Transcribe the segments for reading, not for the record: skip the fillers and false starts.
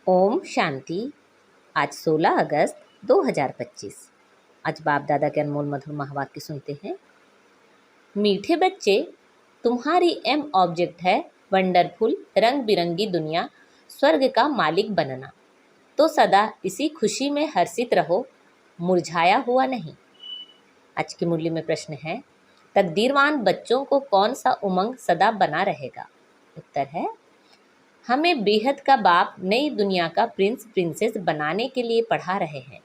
ओम शांति। आज 16 अगस्त 2025। आज बाप दादा के अनमोल मधुर महावाक्य सुनते हैं। मीठे बच्चे, तुम्हारी एम ऑब्जेक्ट है वंडरफुल रंग बिरंगी दुनिया, स्वर्ग का मालिक बनना। तो सदा इसी खुशी में हर्षित रहो, मुरझाया हुआ नहीं। आज की मुरली में प्रश्न है, तकदीरवान बच्चों को कौन सा उमंग सदा बना रहेगा? उत्तर है, हमें बेहद का बाप नई दुनिया का प्रिंस प्रिंसेस बनाने के लिए पढ़ा रहे हैं।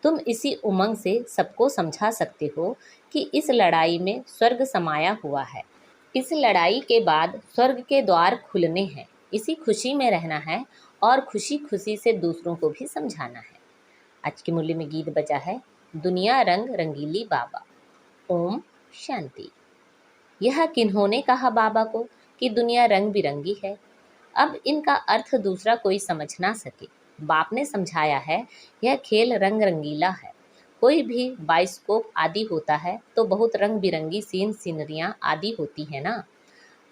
तुम इसी उमंग से सबको समझा सकते हो कि इस लड़ाई में स्वर्ग समाया हुआ है। इस लड़ाई के बाद स्वर्ग के द्वार खुलने हैं। इसी खुशी में रहना है और खुशी खुशी से दूसरों को भी समझाना है। आज की मुरली में गीत बजा है, दुनिया रंग रंगीली बाबा। ओम शांति। यह किन्होंने कहा बाबा को कि दुनिया रंग बिरंगी है? अब इनका अर्थ दूसरा कोई समझ ना सके। बाप ने समझाया है, यह खेल रंग रंगीला है। कोई भी बाइस्कोप आदि होता है तो बहुत रंग बिरंगी सीनरियाँ आदि होती है ना।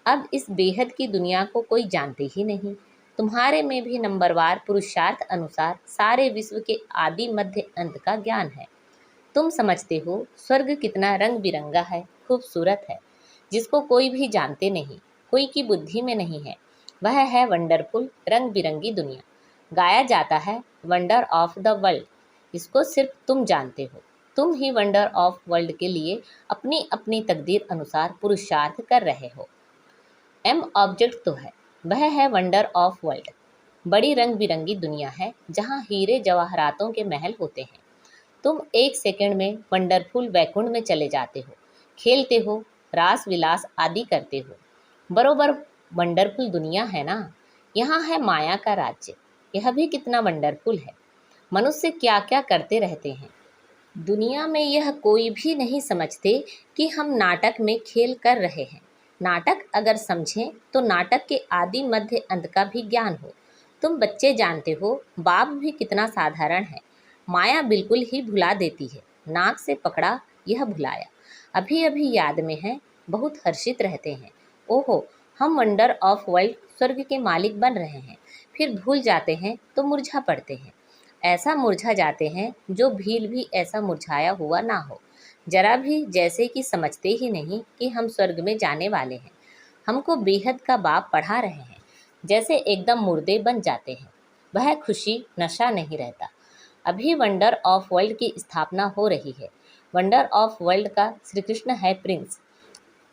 अब इस बेहद की दुनिया को कोई जानते ही नहीं। तुम्हारे में भी नंबरवार पुरुषार्थ अनुसार सारे विश्व के आदि मध्य अंत का ज्ञान है। तुम समझते हो स्वर्ग कितना रंग बिरंगा है, खूबसूरत है, जिसको कोई भी जानते नहीं, कोई की बुद्धि में नहीं है। वह है वंडरफुल रंग बिरंगी दुनिया। गाया जाता है वंडर ऑफ द वर्ल्ड। इसको सिर्फ तुम जानते हो। तुम ही वंडर ऑफ वर्ल्ड के लिए अपनी अपनी तकदीर अनुसार पुरुषार्थ कर रहे हो। एम ऑब्जेक्ट तो है, वह है वंडर ऑफ वर्ल्ड। बड़ी रंग बिरंगी दुनिया है जहाँ हीरे जवाहरातों के महल होते हैं। तुम एक सेकंड में वंडरफुल वैकुंठ में चले जाते हो, खेलते हो, रास विलास आदि करते हो। बरोबर वंडरफुल दुनिया है ना। यहाँ है माया का राज्य। यह भी कितना वंडरफुल है। मनुष्य क्या क्या करते रहते हैं दुनिया में, यह कोई भी नहीं समझते कि हम नाटक में खेल कर रहे हैं। नाटक अगर समझें तो नाटक के आदि मध्य अंत का भी ज्ञान हो। तुम बच्चे जानते हो बाप भी कितना साधारण है। माया बिल्कुल ही भुला देती है। नाक से पकड़ा, यह भुलाया, अभी अभी याद में है, बहुत हर्षित रहते हैं। ओहो, हम वंडर ऑफ वर्ल्ड स्वर्ग के मालिक बन रहे हैं। फिर भूल जाते हैं तो मुरझा पड़ते हैं। ऐसा मुरझा जाते हैं जो भील भी ऐसा मुरझाया हुआ ना हो। जरा भी जैसे कि समझते ही नहीं कि हम स्वर्ग में जाने वाले हैं। हमको बेहद का बाप पढ़ा रहे हैं, जैसे एकदम मुर्दे बन जाते हैं। वह खुशी नशा नहीं रहता। अभी वंडर ऑफ वर्ल्ड की स्थापना हो रही है। वंडर ऑफ वर्ल्ड का श्री कृष्ण है प्रिंस।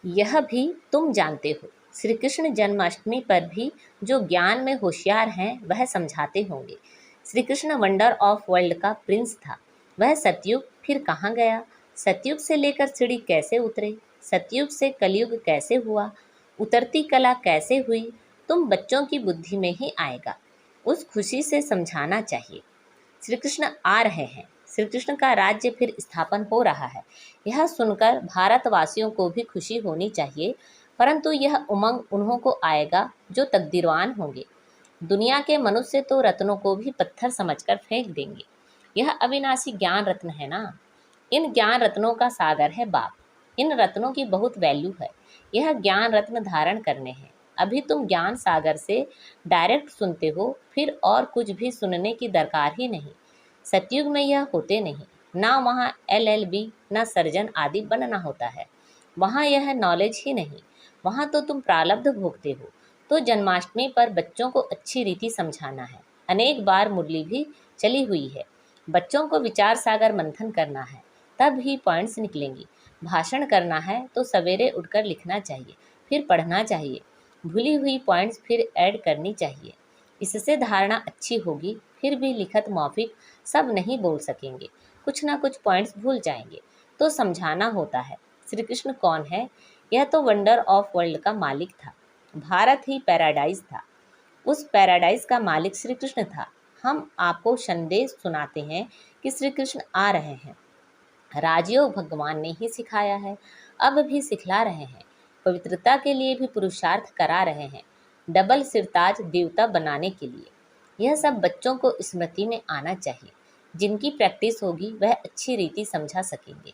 यह भी तुम जानते हो। श्री कृष्ण जन्माष्टमी पर भी जो ज्ञान में होशियार हैं वह समझाते होंगे। Shri Krishna wonder of world का प्रिंस था। वह सतयुग फिर कहाँ गया? सतयुग से लेकर सीढ़ी कैसे उतरे? सतयुग से कलयुग कैसे हुआ? उतरती कला कैसे हुई? तुम बच्चों की बुद्धि में ही आएगा। उस खुशी से समझाना चाहिए। श्री कृष्ण आ रहे हैं। श्री कृष्ण का राज्य फिर स्थापन हो रहा है। यह सुनकर भारतवासियों को भी खुशी होनी चाहिए, परंतु यह उमंग उन्हों को आएगा जो तकदीरवान होंगे। दुनिया के मनुष्य तो रत्नों को भी पत्थर समझकर फेंक देंगे। यह अविनाशी ज्ञान रत्न है ना। इन ज्ञान रत्नों का सागर है बाप। इन रत्नों की बहुत वैल्यू है। यह ज्ञान रत्न धारण करने हैं। अभी तुम ज्ञान सागर से डायरेक्ट सुनते हो, फिर और कुछ भी सुनने की दरकार ही नहीं। सतयुग में यह होते नहीं ना। वहाँ LLB ना सर्जन आदि बनना होता है। वहाँ यह नॉलेज ही नहीं। वहाँ तो तुम प्रारब्ध भोगते हो। तो जन्माष्टमी पर बच्चों को अच्छी रीति समझाना है। अनेक बार मुरली भी चली हुई है। बच्चों को विचार सागर मंथन करना है, तब ही पॉइंट्स निकलेंगी। भाषण करना है तो सवेरे उठकर लिखना चाहिए, फिर पढ़ना चाहिए। भूली हुई पॉइंट्स फिर ऐड करनी चाहिए। इससे धारणा अच्छी होगी। फिर भी लिखत मौखिक सब नहीं बोल सकेंगे, कुछ ना कुछ पॉइंट्स भूल जाएंगे। तो समझाना होता है श्री कृष्ण कौन है। यह तो वंडर ऑफ वर्ल्ड का मालिक था। भारत ही पैराडाइज था। उस पैराडाइज का मालिक श्री कृष्ण था। हम आपको संदेश सुनाते हैं कि श्री कृष्ण आ रहे हैं। राजयोग भगवान ने ही सिखाया है, अब भी सिखला रहे हैं। पवित्रता के लिए भी पुरुषार्थ करा रहे हैं, डबल सिरताज देवता बनाने के लिए। यह सब बच्चों को स्मृति में आना चाहिए। जिनकी प्रैक्टिस होगी वह अच्छी रीति समझा सकेंगे।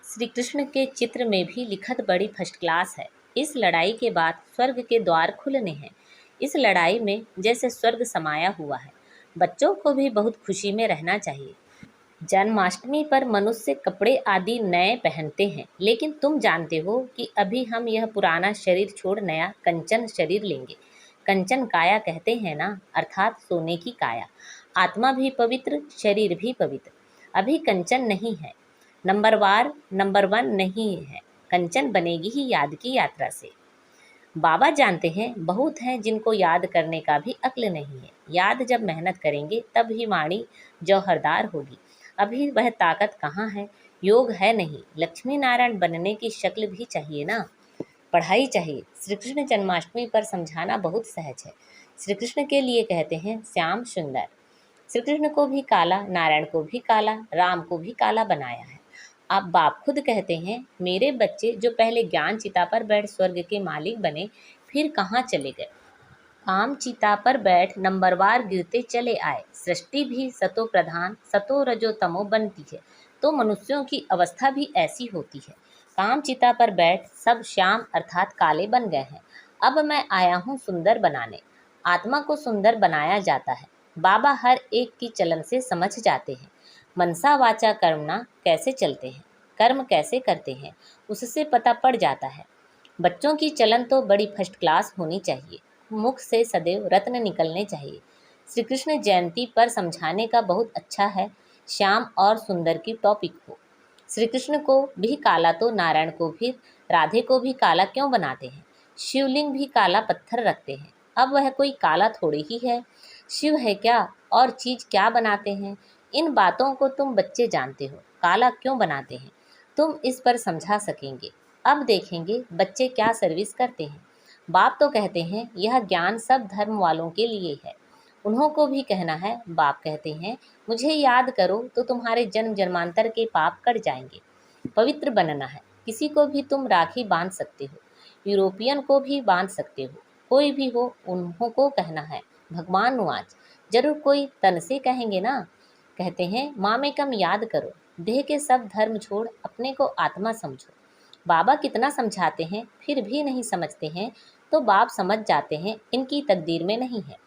श्री कृष्ण के चित्र में भी लिखत बड़ी फर्स्ट क्लास है। इस लड़ाई के बाद स्वर्ग के द्वार खुलने हैं। इस लड़ाई में जैसे स्वर्ग समाया हुआ है। बच्चों को भी बहुत खुशी में रहना चाहिए। जन्माष्टमी पर मनुष्य कपड़े आदि नए पहनते हैं, लेकिन तुम जानते हो कि अभी हम यह पुराना शरीर छोड़ नया कंचन शरीर लेंगे। कंचन काया कहते हैं ना, अर्थात सोने की काया। आत्मा भी पवित्र, शरीर भी पवित्र। अभी कंचन नहीं है, नंबर वन नहीं है। कंचन बनेगी ही याद की यात्रा से। बाबा जानते हैं बहुत हैं जिनको याद करने का भी अक्ल नहीं है। याद जब मेहनत करेंगे तब ही वाणी जौहरदार होगी। अभी वह ताकत कहाँ है? योग है नहीं, लक्ष्मी नारायण बनने की शक्ल भी चाहिए ना। पढ़ाई चाहिए। श्री कृष्ण जन्माष्टमी पर समझाना बहुत सहज है। श्री कृष्ण के लिए कहते हैं श्याम सुंदर। श्री कृष्ण को भी काला, नारायण को भी काला, राम को भी काला बनाया है। आप बाप खुद कहते हैं मेरे बच्चे जो पहले ज्ञान चिता पर बैठ स्वर्ग के मालिक बने, फिर कहाँ चले गए? काम चिता पर बैठ नंबरवार गिरते चले आए। सृष्टि भी सतो प्रधान सतो रजो तमो बनती है, तो मनुष्यों की अवस्था भी ऐसी होती है। काम चिता पर बैठ सब श्याम अर्थात काले बन गए हैं। अब मैं आया हूँ सुंदर बनाने। आत्मा को सुंदर बनाया जाता है। बाबा हर एक की चलन से समझ जाते हैं। मनसा वाचा कर्मणा कैसे चलते हैं, कर्म कैसे करते हैं, उससे पता पड़ जाता है। बच्चों की चलन तो बड़ी फर्स्ट क्लास होनी चाहिए। मुख से सदैव रत्न निकलने चाहिए। श्री कृष्ण जयंती पर समझाने का बहुत अच्छा है। श्याम और सुंदर की टॉपिक हो। श्री कृष्ण को भी काला तो नारायण को भी, राधे को भी काला क्यों बनाते हैं? शिवलिंग भी काला पत्थर रखते हैं। अब वह कोई काला थोड़ी ही है। शिव है क्या और चीज क्या बनाते हैं? इन बातों को तुम बच्चे जानते हो। काला क्यों बनाते हैं तुम इस पर समझा सकेंगे। अब देखेंगे बच्चे क्या सर्विस करते हैं। बाप तो कहते हैं यह ज्ञान सब धर्म वालों के लिए है। उन्हों को भी कहना है। बाप कहते हैं मुझे याद करो तो तुम्हारे जन्म जन्मांतर के पाप कट जाएंगे। पवित्र बनना है। किसी को भी तुम राखी बांध सकते हो, यूरोपियन को भी बांध सकते हो, कोई भी हो। उन्हों को कहना है भगवान नुआज। जरूर कोई तन से कहेंगे ना। कहते हैं माँ में कम याद करो, देह के सब धर्म छोड़ अपने को आत्मा समझो। बाबा कितना समझाते हैं फिर भी नहीं समझते हैं, तो बाप समझ जाते हैं इनकी तकदीर में नहीं है।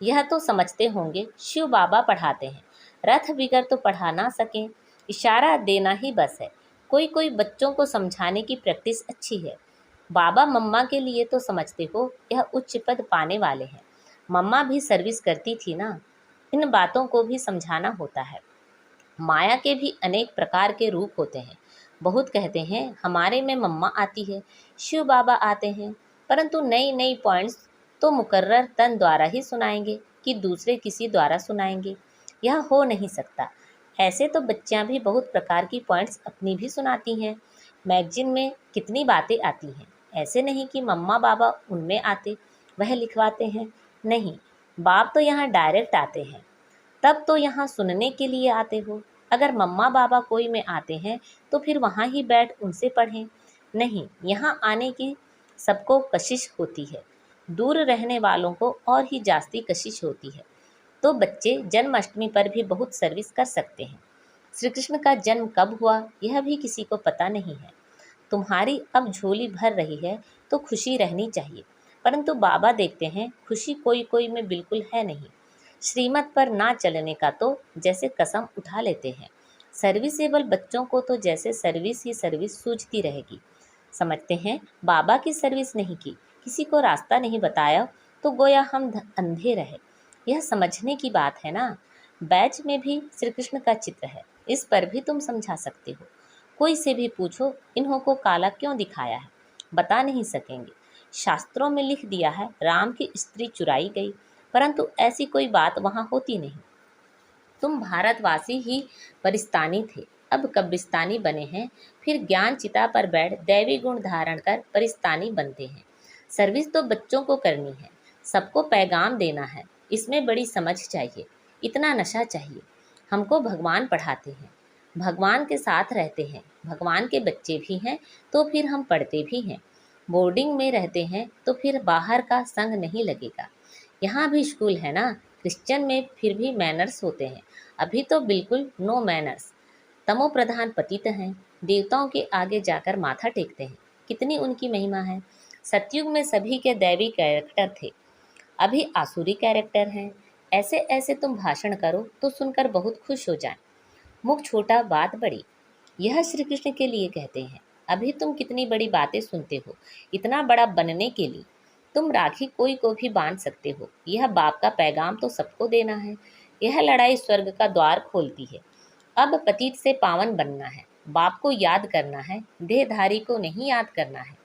यह तो समझते होंगे शिव बाबा पढ़ाते हैं, रथ बिगर तो पढ़ा ना सकें, इशारा देना ही बस है। कोई कोई बच्चों को समझाने की प्रैक्टिस अच्छी है। बाबा मम्मा के लिए तो समझते हो यह उच्च पद पाने वाले हैं। मम्मा भी सर्विस करती थी ना। इन बातों को भी समझाना होता है। माया के भी अनेक प्रकार के रूप होते हैं। बहुत कहते हैं हमारे में मम्मा आती है, शिव बाबा आते हैं, परंतु नई नई पॉइंट्स तो मुकर्रर तन द्वारा ही सुनाएंगे कि दूसरे किसी द्वारा सुनाएंगे। यह हो नहीं सकता। ऐसे तो बच्चियां भी बहुत प्रकार की पॉइंट्स अपनी भी सुनाती हैं। मैगजीन में कितनी बातें आती हैं। ऐसे नहीं कि मम्मा बाबा उनमें आते, वह लिखवाते हैं। नहीं, बाप तो यहाँ डायरेक्ट आते हैं। तब तो यहाँ सुनने के लिए आते हो। अगर मम्मा बाबा कोई में आते हैं तो फिर वहाँ ही बैठ उनसे पढ़ें। नहीं, यहाँ आने की सबको कशिश होती है। दूर रहने वालों को और ही जास्ती कशिश होती है। तो बच्चे जन्माष्टमी पर भी बहुत सर्विस कर सकते हैं। श्री कृष्ण का जन्म कब हुआ यह भी किसी को पता नहीं है। तुम्हारी अब झोली भर रही है तो खुशी रहनी चाहिए, परंतु बाबा देखते हैं खुशी कोई कोई में बिल्कुल है नहीं। श्रीमत पर ना चलने का तो जैसे कसम उठा लेते हैं। सर्विसेबल बच्चों को तो जैसे सर्विस ही सर्विस सूझती रहेगी। समझते हैं बाबा की सर्विस नहीं की, किसी को रास्ता नहीं बताया, तो गोया हम अंधे रहे। यह समझने की बात है ना। बैच में भी श्री कृष्ण का चित्र है, इस पर भी तुम समझा सकते हो। कोई से भी पूछो इन्हों को काला क्यों दिखाया है, बता नहीं सकेंगे। शास्त्रों में लिख दिया है राम की स्त्री चुराई गई, परंतु ऐसी कोई बात वहाँ होती नहीं। तुम भारतवासी ही परिस्तानी थे, अब कब्रिस्तानी बने हैं। फिर ज्ञान चिता पर बैठ दैवी गुण धारण कर परिस्तानी बनते हैं। सर्विस तो बच्चों को करनी है, सबको पैगाम देना है। इसमें बड़ी समझ चाहिए, इतना नशा चाहिए। हमको भगवान पढ़ाते हैं, भगवान के साथ रहते हैं, भगवान के बच्चे भी हैं, तो फिर हम पढ़ते भी हैं। बोर्डिंग में रहते हैं तो फिर बाहर का संग नहीं लगेगा। यहाँ भी स्कूल है ना। क्रिश्चियन में फिर भी मैनर्स होते हैं, अभी तो बिल्कुल नो मैनर्स। तमो प्रधान पतित हैं, देवताओं के आगे जाकर माथा टेकते हैं। कितनी उनकी महिमा है। सतयुग में सभी के दैवी कैरेक्टर थे, अभी आसुरी कैरेक्टर हैं। ऐसे ऐसे तुम भाषण करो तो सुनकर बहुत खुश हो जाएं। मुख छोटा बात बड़ी, यह श्री कृष्ण के लिए कहते हैं। अभी तुम कितनी बड़ी बातें सुनते हो, इतना बड़ा बनने के लिए तुम राखी कोई को भी बांध सकते हो। यह बाप का पैगाम तो सबको देना है। यह लड़ाई स्वर्ग का द्वार खोलती है। अब पतित से पावन बनना है, बाप को याद करना है, देहधारी को नहीं याद करना है।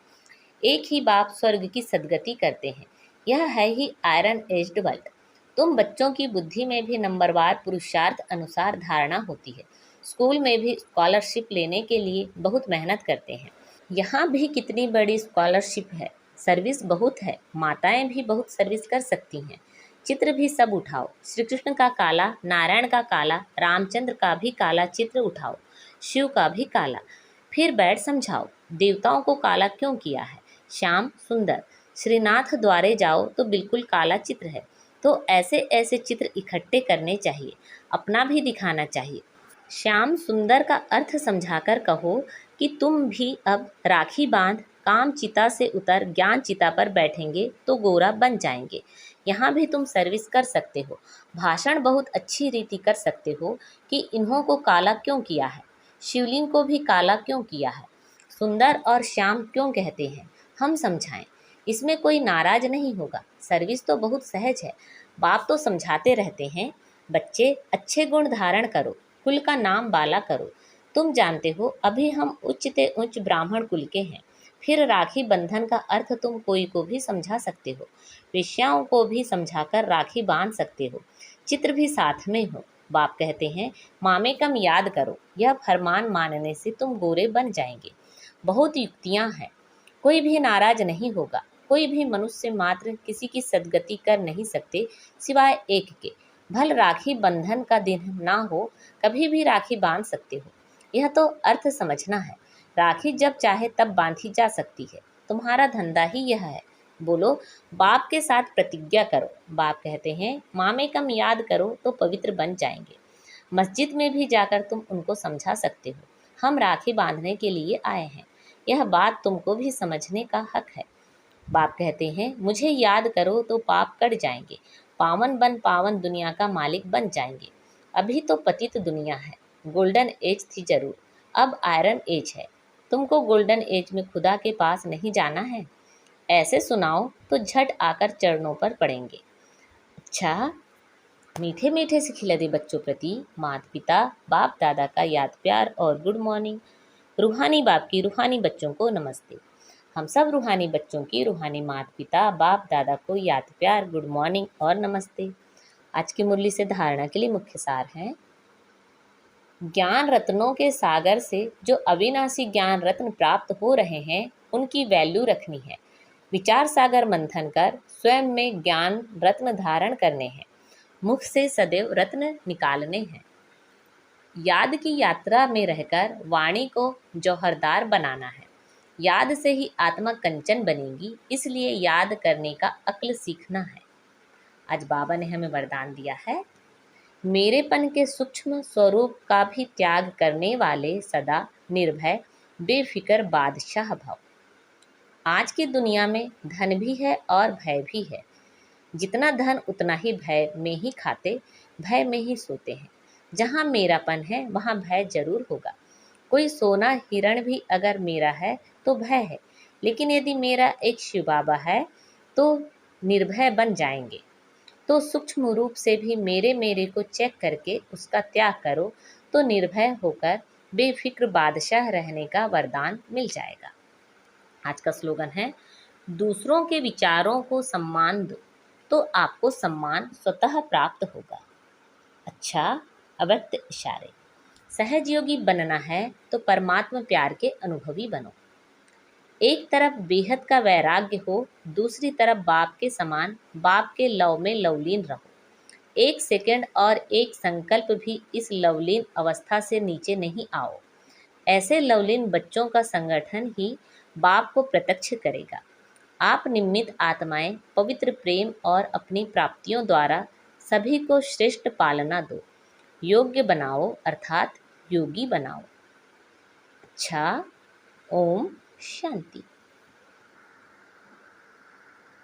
एक ही बाप स्वर्ग की सदगति करते हैं। यह है ही आयरन एज्ड वर्ल्ड। तुम बच्चों की बुद्धि में भी नंबरवार पुरुषार्थ अनुसार धारणा होती है। स्कूल में भी स्कॉलरशिप लेने के लिए बहुत मेहनत करते हैं। यहाँ भी कितनी बड़ी स्कॉलरशिप है, सर्विस बहुत है। माताएं भी बहुत सर्विस कर सकती हैं। चित्र भी सब उठाओ, श्री कृष्ण का काला, नारायण का काला, रामचंद्र का भी काला चित्र उठाओ, शिव का भी काला। फिर बैठ समझाओ, देवताओं को काला क्यों किया है। श्याम सुंदर, श्रीनाथ द्वारे जाओ तो बिल्कुल काला चित्र है। तो ऐसे ऐसे चित्र इकट्ठे करने चाहिए, अपना भी दिखाना चाहिए। श्याम सुंदर का अर्थ समझाकर कहो कि तुम भी अब राखी बांध काम चिता से उतर ज्ञान चिता पर बैठेंगे तो गोरा बन जाएंगे। यहाँ भी तुम सर्विस कर सकते हो, भाषण बहुत अच्छी रीति कर सकते हो कि इन्हों को काला क्यों किया है, शिवलिंग को भी काला क्यों किया है, सुंदर और श्याम क्यों कहते हैं, हम समझाएं। इसमें कोई नाराज नहीं होगा, सर्विस तो बहुत सहज है। बाप तो समझाते रहते हैं, बच्चे अच्छे गुण धारण करो, कुल का नाम बाला करो। तुम जानते हो अभी हम उच्चते उच्च ब्राह्मण कुल के हैं। फिर राखी बंधन का अर्थ तुम कोई को भी समझा सकते हो, वेश्याओं को भी समझाकर राखी बांध सकते हो। चित्र भी साथ में हो। बाप कहते हैं मामे कम याद करो, यह फरमान मानने से तुम गोरे बन जाएंगे। बहुत युक्तियां हैं, कोई भी नाराज नहीं होगा। कोई भी मनुष्य मात्र किसी की सदगति कर नहीं सकते सिवाय एक के। भल राखी बंधन का दिन ना हो, कभी भी राखी बांध सकते हो। यह तो अर्थ समझना है। राखी जब चाहे तब बांधी जा सकती है। तुम्हारा धंधा ही यह है। बोलो, बाप के साथ प्रतिज्ञा करो। बाप कहते हैं मामे कम याद करो तो पवित्र बन जाएंगे। मस्जिद में भी जाकर तुम उनको समझा सकते हो, हम राखी बांधने के लिए आए हैं। यह बात तुमको भी समझने का हक है। बाप कहते हैं मुझे याद करो तो पाप कट जाएंगे, पावन बन पावन दुनिया का मालिक बन जाएंगे। अभी तो पतित दुनिया है, गोल्डन एज थी जरूर, अब आयरन एज है। तुमको गोल्डन एज में खुदा के पास नहीं जाना है। ऐसे सुनाओ तो झट आकर चरणों पर पड़ेंगे। अच्छा, मीठे मीठे से खिला दे बच्चों प्रति माता पिता बाप दादा का याद प्यार और गुड मॉर्निंग। रूहानी बाप की रूहानी बच्चों को नमस्ते। हम सब रूहानी बच्चों की रूहानी माता पिता बाप दादा को याद प्यार, गुड मॉर्निंग और नमस्ते। आज की मुरली से धारणा के लिए मुख्य सार है, ज्ञान रत्नों के सागर से जो अविनाशी ज्ञान रत्न प्राप्त हो रहे हैं उनकी वैल्यू रखनी है। विचार सागर मंथन कर स्वयं में ज्ञान रत्न धारण करने हैं, मुख से सदैव रत्न निकालने हैं। याद की यात्रा में रहकर वाणी को जौहरदार बनाना है। याद से ही आत्मा कंचन बनेगी, इसलिए याद करने का अक्ल सीखना है। आज बाबा ने हमें वरदान दिया है, मेरेपन के सूक्ष्म स्वरूप का भी त्याग करने वाले सदा निर्भय बेफिक्र बादशाह भव। आज की दुनिया में धन भी है और भय भी है। जितना धन उतना ही भय में ही खाते, भय में ही सोते हैं। जहाँ मेरापन है वहाँ भय जरूर होगा। कोई सोना हिरण भी अगर मेरा है तो भय है, लेकिन यदि मेरा एक शिव बाबा है तो निर्भय बन जाएंगे। तो सूक्ष्म रूप से भी मेरे को चेक करके उसका त्याग करो तो निर्भय होकर बेफिक्र बादशाह रहने का वरदान मिल जाएगा। आज का स्लोगन है, दूसरों के विचारों को सम्मान दो तो आपको सम्मान स्वतः प्राप्त होगा। अच्छा, अव्यक्त इशारे। सहज योगी बनना है तो परमात्मा प्यार के अनुभवी बनो। एक तरफ बेहद का वैराग्य हो, दूसरी तरफ बाप के समान बाप के लव में लवलीन रहो। एक सेकंड और एक संकल्प भी इस लवलीन अवस्था से नीचे नहीं आओ। ऐसे लवलीन बच्चों का संगठन ही बाप को प्रत्यक्ष करेगा। आप निमित्त आत्माएं पवित्र प्रेम और अपनी प्राप्तियों द्वारा सभी को श्रेष्ठ पालना दो। योग्य बनाओ अर्थात योगी बनाओ। अच्छा, ओम शांति।